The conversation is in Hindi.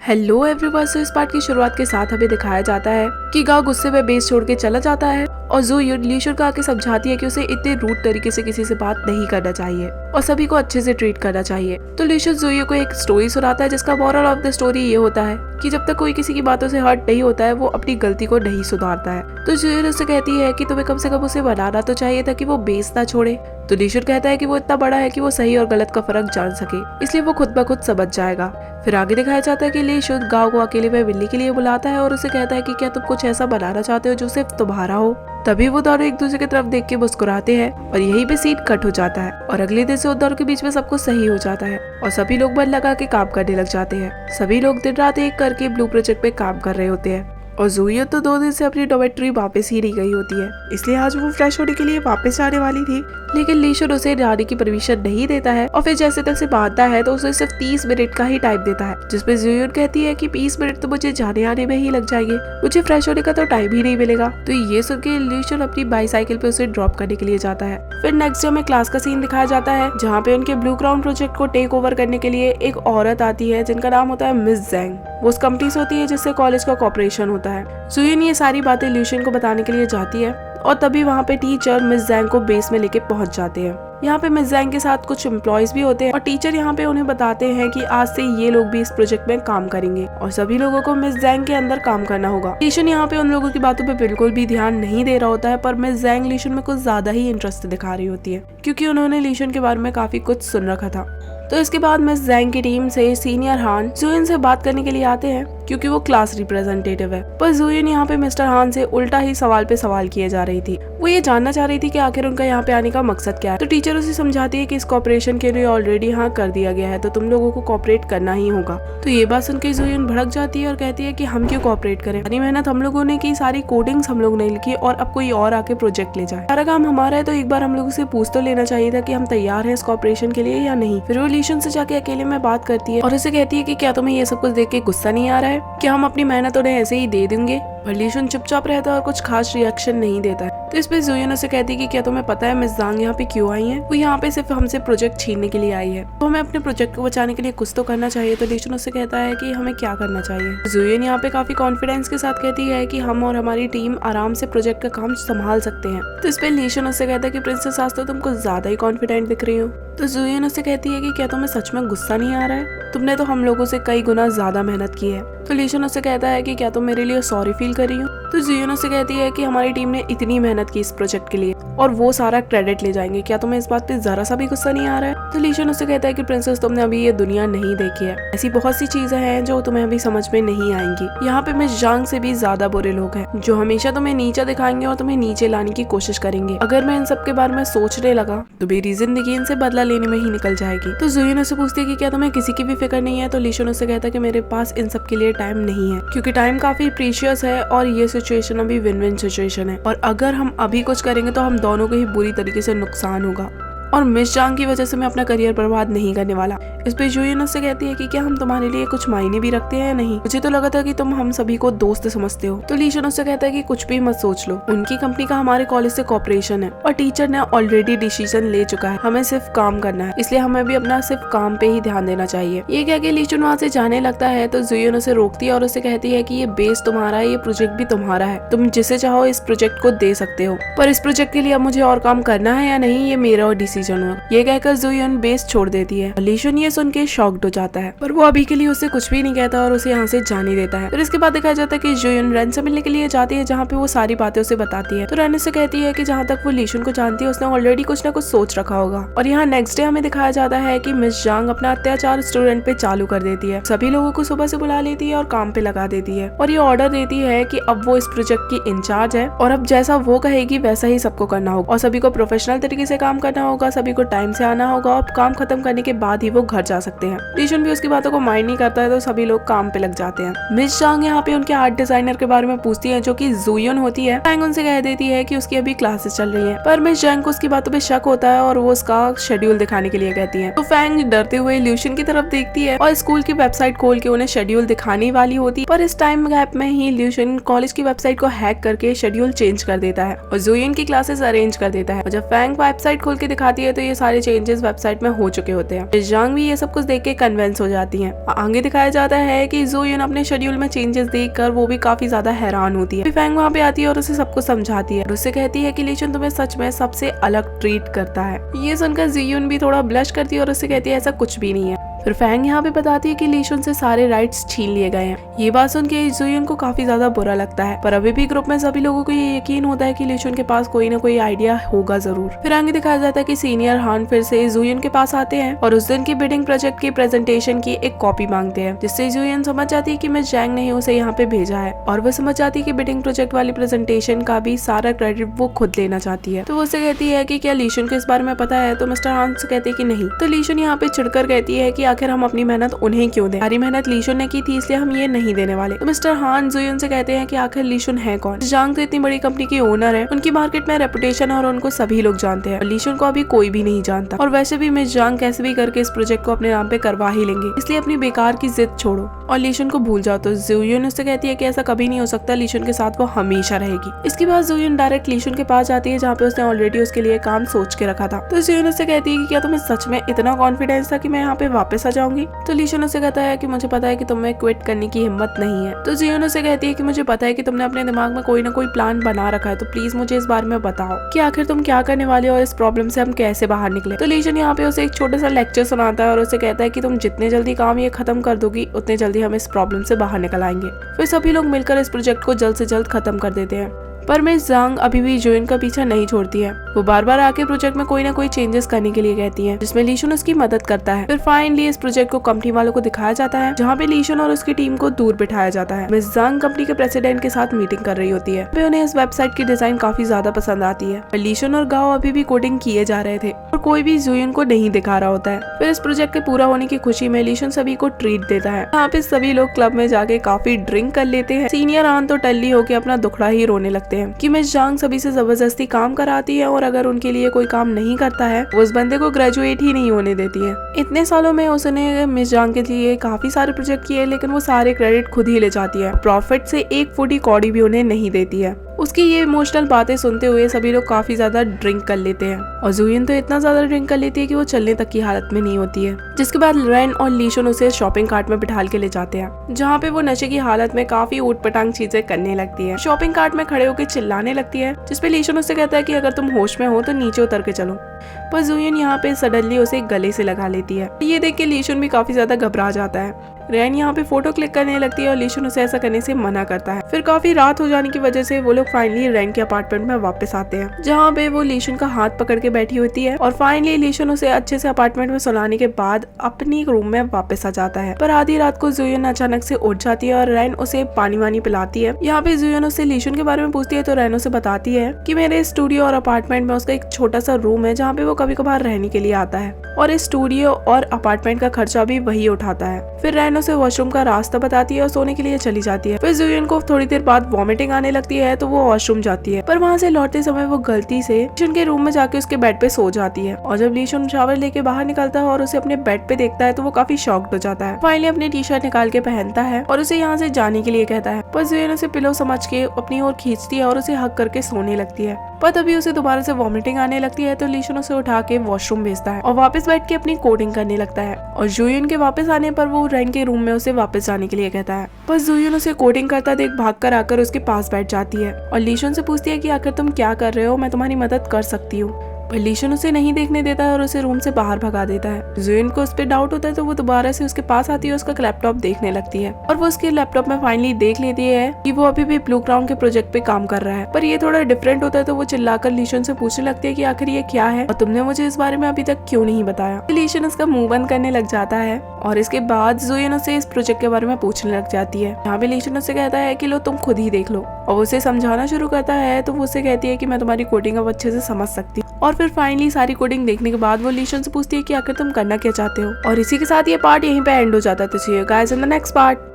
Hello everyone. सो इस पार्ट की शुरुआत के साथ हमें दिखाया जाता है कि गांव गुस्से में बेस छोड़ के चला जाता है और ज़ुयुन लीशुन को आके समझाती है कि उसे इतने रूड तरीके से किसी से बात नहीं करना चाहिए और सभी को अच्छे से ट्रीट करना चाहिए। तो लीशुन ज़ुयु को एक स्टोरी सुनाता है जिसका मोरल ऑफ द स्टोरी ये होता है कि जब तक कोई किसी की बातों से हर्ट नहीं होता है वो अपनी गलती को नहीं सुधारता है। तो ज़ुयुन उससे कहती है कि तुम्हें कम से कम उसे बनाना तो चाहिए था कि वो बेस ना छोड़े। तो लीशुन कहता है कि वो इतना बड़ा है कि वो सही और गलत का फर्क जान सके, इसलिए वो खुद ब खुद समझ जाएगा। फिर आगे दिखाया जाता है कि लीशुन गांव को अकेले में मिलने के लिए बुलाता है और उसे कहता है कि क्या तुम कुछ ऐसा बनाना चाहते हो जो सिर्फ तुम्हारा हो। तभी वो दोनों एक दूसरे की तरफ देख के मुस्कुराते हैं और यहीं पे सीन कट हो जाता है और अगले दिन से उन दोनों के बीच में सब कुछ सही हो जाता है और सभी लोग मन लगा के काम करने लग जाते हैं। सभी लोग दिन रात एक करके ब्लू प्रोजेक्ट पे काम कर रहे होते हैं और ज़ुयु तो 2 दिन से अपनी डॉर्मेट्री वापस ही नहीं गई होती है, इसलिए आज वो फ्रेश होने के लिए वापस जाने वाली थी। लेकिन लीशुन उसे जाने की परमिशन नहीं देता है और फिर जैसे तैसे बांधता है तो उसे सिर्फ 30 मिनट का ही टाइम देता है, जिसपे ज़ुयुन कहती है कि 20 मिनट तो मुझे जाने आने में ही लग जाएंगे, मुझे फ्रेश होने का तो टाइम ही नहीं मिलेगा। तो ये सुन के लीशुन अपनी बाईसाइकिल पे उसे ड्रॉप करने के लिए जाता है। फिर नेक्स्ट डे में क्लास का सीन दिखाया जाता है जहाँ पे उनके ब्लू क्राउन प्रोजेक्ट को टेक ओवर करने के लिए एक औरत आती है जिनका नाम होता है मिस जैंग। वो उस कंपनी से होती है जिससे कॉलेज का कॉपरेशन होता है। ज़ुयुन ये सारी बातें लीशुन को बताने के लिए जाती है और तभी वहाँ पे टीचर मिस जैंग को बेस में लेके पहुंच जाते हैं। यहाँ पे मिस जैंग के साथ कुछ एम्प्लॉयज भी होते हैं और टीचर यहाँ पे उन्हें बताते हैं कि आज से ये लोग भी इस प्रोजेक्ट में काम करेंगे और सभी लोगों को मिस जैंग के अंदर काम करना होगा। लीशुन यहाँ पे उन लोगों की बातों पे बिल्कुल भी ध्यान नहीं दे रहा होता है, पर मिस जैंग लीशुन में कुछ ज्यादा ही इंटरेस्ट दिखा रही होती है क्योंकि उन्होंने लीशुन के बारे में काफी कुछ सुन रखा था। तो इसके बाद मिस जैंग की टीम से सीनियर हान ज़ुयुन से बात करने के लिए आते हैं क्योंकि वो क्लास रिप्रेजेंटेटिव है। पर ज़ुयुन यहाँ पे मिस्टर हान से उल्टा ही सवाल पे सवाल किए जा रही थी। वो ये जानना चाह रही थी कि आखिर उनका यहाँ पे आने का मकसद क्या है। तो टीचर उसे समझाती है कि इस कॉपरेशन के लिए ऑलरेडी हाँ कर दिया गया है, तो तुम लोगों को कॉपरेट करना ही होगा। तो ये बात सुनकर ज़ुयुन भड़क जाती है और कहती है कि हम क्यों कॉपरेट करें, सारी मेहनत हम लोगों ने की, सारी कोडिंग्स हम लोग ने लिखी और अब कोई और आके प्रोजेक्ट ले जाए, सारा काम हमारा है, तो एक बार हम लोगों से पूछ तो लेना चाहिए था कि हम तैयार है इस कॉपरेशन के लिए या नहीं। फिर वो लीशुन से जाके अकेले में बात करती है और उसे कहती है कि क्या तुम्हें ये सब कुछ देख के गुस्सा नहीं आ रहा है, क्या हम अपनी मेहनत उन्हें ऐसे ही दे देंगे। पर लीशुन चुपचाप रहता है और कुछ खास रिएक्शन नहीं देता है। तो इस पे ज़ुयुन उसे कहती है कि क्या तुम्हें पता है मिस जैंग यहाँ पे क्यों आई है, वो यहाँ पे सिर्फ हमसे प्रोजेक्ट छीनने के लिए आई है, तो हमें अपने प्रोजेक्ट को बचाने के लिए कुछ तो करना चाहिए। तो लीशुन उससे कहता है कि हमें क्या करना चाहिए। ज़ुयुन यहाँ पे काफी कॉन्फिडेंस के साथ कहती है कि हम और हमारी टीम आराम से प्रोजेक्ट का काम संभाल सकते हैं। तो इस पे लीशुन उससे कहता है कि प्रिंसेस आज तो तुम कुछ ज्यादा ही कॉन्फिडेंट दिख रही हो। तो ज़ुयुन उससे कहती है कि क्या तुम्हें सच में गुस्सा नहीं आ रहा है, तुमने तो हम लोगों से कई गुना ज्यादा मेहनत की है। तो लीशुन उससे कहता है कि क्या तुम मेरे लिए सॉरी फील कर रही हो। तो ज़ुयुन उससे कहती है कि हमारी टीम ने इतनी मेहनत की इस प्रोजेक्ट के लिए और वो सारा क्रेडिट ले जाएंगे, क्या तुम्हें इस बात पे जरा सा भी गुस्सा नहीं आ रहा है। तो लीशुन उससे कहता है कि प्रिंसेस तुमने अभी ये दुनिया नहीं देखी है, ऐसी बहुत सी चीजें हैं जो तुम्हें अभी समझ में नहीं आएंगी। यहाँ पे मिस जैंग से भी ज्यादा बुरे लोग हैं जो हमेशा तुम्हें नीचे दिखाएंगे और तुम्हें नीचे लाने की कोशिश करेंगे। अगर मैं इन सब के बारे में सोचने लगा तो मेरी जिंदगी इनसे बदला लेने में ही निकल जाएगी। तो ज़ुयुन उससे पूछती है कि क्या तुम्हें किसी की भी फिक्र नहीं है। तो लीशुन उससे कहता है कि मेरे पास इन सब के लिए टाइम नहीं है क्योंकि टाइम काफी प्रीशियस है और ये सिचुएशन अभी विन विन सिचुएशन है और अगर हम अभी कुछ करेंगे तो हम दोनों को ही बुरी तरीके से नुकसान होगा और मिस जैंग की वजह से मैं अपना करियर बर्बाद नहीं करने वाला। इस पे ज़ुयुन उससे कहती है कि क्या हम तुम्हारे लिए कुछ मायने भी रखते हैं या नहीं, मुझे तो लगा था कि तुम हम सभी को दोस्त समझते हो। तो लीशुन उससे कहता है कि कुछ भी मत सोच लो, उनकी कंपनी का हमारे कॉलेज से कॉपरेशन है और टीचर ने ऑलरेडी डिसीजन ले चुका है, हमें सिर्फ काम करना है, इसलिए हमें भी अपना सिर्फ काम पे ही ध्यान देना चाहिए। ये कह के लीशुन वहाँ से जाने लगता है तो ज़ुयुन उसे रोकती है और उसे कहती है कि ये बेस तुम्हारा है, ये प्रोजेक्ट भी तुम्हारा है, तुम जिसे चाहो इस प्रोजेक्ट को दे सकते हो, पर इस प्रोजेक्ट के लिए अब मुझे और काम करना है या नहीं ये मेरा डिसीजन हो। ये कहकर ज़ुयुन बेस छोड़ देती है। लीशुन ये सुन के शॉक्ड हो जाता है, पर वो अभी के लिए उसे कुछ भी नहीं कहता और उसे यहाँ से जाने देता है। फिर इसके बाद दिखाया जाता है कि ज़ुयुन रेन से मिलने के लिए जाती है जहाँ पे वो सारी बातें उसे बताती है। तो रेन से कहती है कि जहाँ तक वो लीशुन को जानती है उसने ऑलरेडी कुछ ना कुछ सोच रखा होगा। और यहाँ नेक्स्ट डे हमें दिखाया जाता है कि मिस जैंग अपना अत्याचार स्टूडेंट पे चालू कर देती है, सभी लोगों को सुबह से बुला लेती है और काम पे लगा देती है और ये ऑर्डर देती है कि अब वो इस प्रोजेक्ट की इंचार्ज है और अब जैसा वो कहेगी वैसा ही सबको करना होगा और सभी को प्रोफेशनल तरीके से काम करना होगा, सभी को टाइम से आना होगा और काम खत्म करने के बाद ही वो घर जा सकते हैं। लीशुन भी उसकी बातों को माइंड नहीं करता है तो सभी लोग काम पे लग जाते हैं। मिस जैंग यहाँ पे उनके आर्ट डिजाइनर के बारे में पूछती है जो कि ज़ुयुन होती है। फैंग उनसे कह देती है कि उसकी अभी क्लासेस चल रही है, पर मिस जैंग को उसकी बातों पे शक होता है और वो उसका शेड्यूल दिखाने के लिए कहती है। तो फैंग डरते हुए ल्यूशिन की तरफ देखती है और स्कूल की वेबसाइट खोल के उन्हें शेड्यूल दिखाने वाली होती है, पर इस टाइम गैप में ही ल्यूशिन कॉलेज की वेबसाइट को हैक करके शेड्यूल चेंज कर देता है और ज़ुयुन की क्लासेस अरेंज कर देता है। और जब फैंग वेबसाइट खोल के दिखाती जाती है तो ये सारे चेंजेस वेबसाइट में हो चुके होते हैं। जांग भी ये सब कुछ देख के कन्विंस हो जाती है। आगे दिखाया जाता है कि जो यून अपने शेड्यूल में चेंजेस देखकर वो भी काफी ज्यादा हैरान होती है। फैंग वहाँ पे आती है और उसे सब कुछ समझाती है और उससे कहती है कि लीशन तुम्हें सच में सबसे अलग ट्रीट करता है। ये सुनकर जीयून भी थोड़ा ब्लश करती है और उससे कहती है ऐसा कुछ भी नहीं है। फिर फैंग यहाँ पे बताती है कि लीशन से सारे राइट्स छीन लिए गए हैं। ये बात सुन के जुयन को काफी ज्यादा बुरा लगता है, पर अभी भी ग्रुप में सभी लोगों को ये यकीन होता है कि लीशन के पास कोई ना कोई आइडिया होगा जरूर। फिर आगे दिखाया जाता है कि सीनियर हान फिर से जुयन के पास आते हैं और उस दिन की बिडिंग प्रोजेक्ट की प्रेजेंटेशन की एक कॉपी मांगते हैं, जिससे जुयन समझ जाती है कि मिस जैंग ने उसे यहाँ पे भेजा है और वो समझ जाती है कि बिडिंग प्रोजेक्ट वाली प्रेजेंटेशन का भी सारा क्रेडिट वो खुद लेना चाहती है। तो वो उससे कहती है कि क्या लीशन को इस बारे में पता है, तो मिस्टर हान से कहते हैं कि नहीं। तो लीशन यहाँ पे चिढ़कर कहती है कि आखिर हम अपनी मेहनत उन्हें क्यों दें, सारी मेहनत लीशन ने की थी इसलिए हम ये नहीं देने वाले। तो मिस्टर हान जुयन से कहते हैं कि आखिर लीशन है कौन। जांग तो इतनी बड़ी कंपनी की ओनर है, उनकी मार्केट में रेपुटेशन और उनको सभी लोग जानते हैं और लीशन को अभी कोई भी नहीं जानता। और वैसे भी मिस जांग कैसे भी करके इस प्रोजेक्ट को अपने नाम पे करवा ही लेंगे, इसलिए अपनी बेकार की जिद छोड़ो और लीशन को भूल जाओ। तो जुयन उससे कहती है कि ऐसा कभी नहीं हो सकता, लीशन के साथ वो हमेशा रहेगी। इसके बाद जुयन डायरेक्ट लीशन के पास जाती है जहाँ पे उसने ऑलरेडी उसके लिए काम सोच के रखा था। तो जुयन उससे कहती है कि क्या तुम्हें सच में इतना कॉन्फिडेंस था कि मैं यहाँ पे वापस आ जाऊंगी। तो लीशन उससे कहता है कि मुझे पता है कि तुम्हें क्विट करने की हिम्मत नहीं है। तो जियोन उसे कहती है कि मुझे पता है कि तुमने अपने दिमाग में कोई ना कोई प्लान बना रखा है, तो प्लीज मुझे इस बारे में बताओ कि आखिर तुम क्या करने वाले हो और इस प्रॉब्लम से हम कैसे बाहर निकले। तो लीशन यहाँ पे उसे एक छोटा सा लेक्चर सुनाता है और उसे कहता है कि तुम जितने जल्दी काम ये खत्म कर दोगी उतने जल्दी हम इस प्रॉब्लम से बाहर निकल आएंगे। फिर सभी लोग मिलकर इस प्रोजेक्ट को जल्द से जल्द खत्म कर देते हैं, पर मिस जांग अभी भी जुयन का पीछा नहीं छोड़ती है। वो बार बार आके प्रोजेक्ट में कोई ना कोई चेंजेस करने के लिए कहती है, जिसमें लीशन उसकी मदद करता है। फिर फाइनली इस प्रोजेक्ट को कंपनी वालों को दिखाया जाता है, जहाँ पे लीशन और उसकी टीम को दूर बिठाया जाता है। मिस जांग कंपनी के प्रेसिडेंट के साथ मीटिंग कर रही होती है। फिर उन्हें इस वेबसाइट की डिजाइन काफी ज्यादा पसंद आती है। लीशन और गाओ अभी भी कोडिंग किए जा रहे थे और कोई भी जुयन को नहीं दिखा रहा होता है। फिर इस प्रोजेक्ट के पूरा होने की खुशी में लीशन सभी को ट्रीट देता है। यहाँ पे सभी लोग क्लब में जाके काफी ड्रिंक कर लेते हैं। सीनियर आन तो टल्ली होके अपना दुखड़ा ही रोने लगते हैं कि मिस जांग सभी से जबरदस्ती काम कराती है और अगर उनके लिए कोई काम नहीं करता है वो उस बंदे को ग्रेजुएट ही नहीं होने देती है। इतने सालों में उसने मिस जांग के लिए काफी सारे प्रोजेक्ट किए, लेकिन वो सारे क्रेडिट खुद ही ले जाती है। प्रॉफिट से एक फुटी कौड़ी भी उन्हें नहीं देती है। उसकी ये इमोशनल बातें सुनते हुए सभी लोग काफी ज्यादा ड्रिंक कर लेते हैं और जुयन तो इतना ज्यादा ड्रिंक कर लेती है कि वो चलने तक की हालत में नहीं होती है। जिसके बाद रेन और लीशन उसे शॉपिंग कार्ट में बिठाल के ले जाते हैं, जहाँ पे वो नशे की हालत में काफी ऊटपटांग चीजें करने लगती है। शॉपिंग कार्ट में खड़े होकर चिल्लाने लगती है, जिसपे लीशन उससे कहता है कि अगर तुम होश में हो तो नीचे उतर के चलो। पर जुयन यहाँ पे सडनली उसे गले से लगा लेती है। ये देख के लीशन भी काफी ज्यादा घबरा जाता है। रेन यहाँ पे फोटो क्लिक करने लगती है और लीशन उसे ऐसा करने से मना करता है। फिर काफी रात हो जाने की वजह से वो लोग फाइनली रेन के अपार्टमेंट में वापस आते हैं, जहाँ पे वो लीशन का हाथ पकड़ के बैठी होती है और फाइनली लीशन उसे अच्छे से अपार्टमेंट में सुलाने के बाद अपनी रूम में वापस आ जाता है। पर आधी रात को जुयन अचानक से उठ जाती है और रेन उसे पानी वानी पिलाती है। यहाँ पे जुयन उससे लीशन के बारे में पूछती है तो रेन उसे बताती है कि मेरे स्टूडियो और अपार्टमेंट में उसका एक छोटा सा रूम है, जहाँ पे वो कभी कभार रहने के लिए आता है और इस स्टूडियो और अपार्टमेंट का खर्चा भी वही उठाता है। फिर रेन उसे वॉशरूम का रास्ता बताती है और सोने के लिए चली जाती है। फिर जुयन को थोड़ी देर बाद वॉमिटिंग आने लगती है तो वो वॉशरूम जाती है, पर वहाँ से लौटते समय वो गलती से लीशन के रूम में जाके उसके बेड पे सो जाती है। और जब लीशन शावर लेके बाहर निकलता है और उसे अपने बेड पे देखता है तो वो काफी शॉक्ड हो जाता है। फाइनली अपनी टी शर्ट निकाल के पहनता है और उसे यहाँ से जाने के लिए कहता है, पर जुयन उसे पिलो समझ के अपनी ओर खींचती है और उसे हक करके सोने लगती है। पर तभी उसे दोबारा से वॉमिटिंग आने लगती है तो लीशन उसे उठा के वॉशरूम भेजता है और वापस बैठ के अपनी कोडिंग करने लगता है। और जुयन के वापस आने पर वो रेन के रूम में उसे वापस जाने के लिए कहता है, पर जुयन उसे कोडिंग करता देख भागकर आकर उसके पास बैठ जाती है और लीशन से पूछती है कि आखिर तुम क्या कर रहे हो, मैं तुम्हारी मदद कर सकती हूँ। पर लीशन उसे नहीं देखने देता है और उसे रूम से बाहर भगा देता है। जुयन को उस पर डाउट होता है तो वो दोबारा से उसके पास आती है, उसका लैपटॉप देखने लगती है और वो उसके लैपटॉप में फाइनली देख लेती है कि वो अभी भी ब्लू क्राउन के प्रोजेक्ट पे काम कर रहा है, पर ये थोड़ा डिफरेंट होता है। तो वो चिल्लाकर लीशन से पूछने लगती है कि आखिर ये क्या है और तुमने मुझे इस बारे में अभी तक क्यों नहीं बताया। लीशन उसका मुंह बंद करने लग जाता है और इसके बाद जुयन उसे इस प्रोजेक्ट के बारे में पूछने लग जाती है। यहाँ पे लीशन उससे कहता है कि लो तुम खुद ही देख लो और वो उसे समझाना शुरू करता है तो वो उसे कहती है कि मैं तुम्हारी कोडिंग अब अच्छे से समझ सकती हूँ। और फिर फाइनली सारी कोडिंग देखने के बाद वो लीशन से पूछती है कि आखिर तुम करना क्या चाहते हो। और इसी के साथ ये पार्ट यहीं पे एंड हो जाता है। तो see you guys in the next part.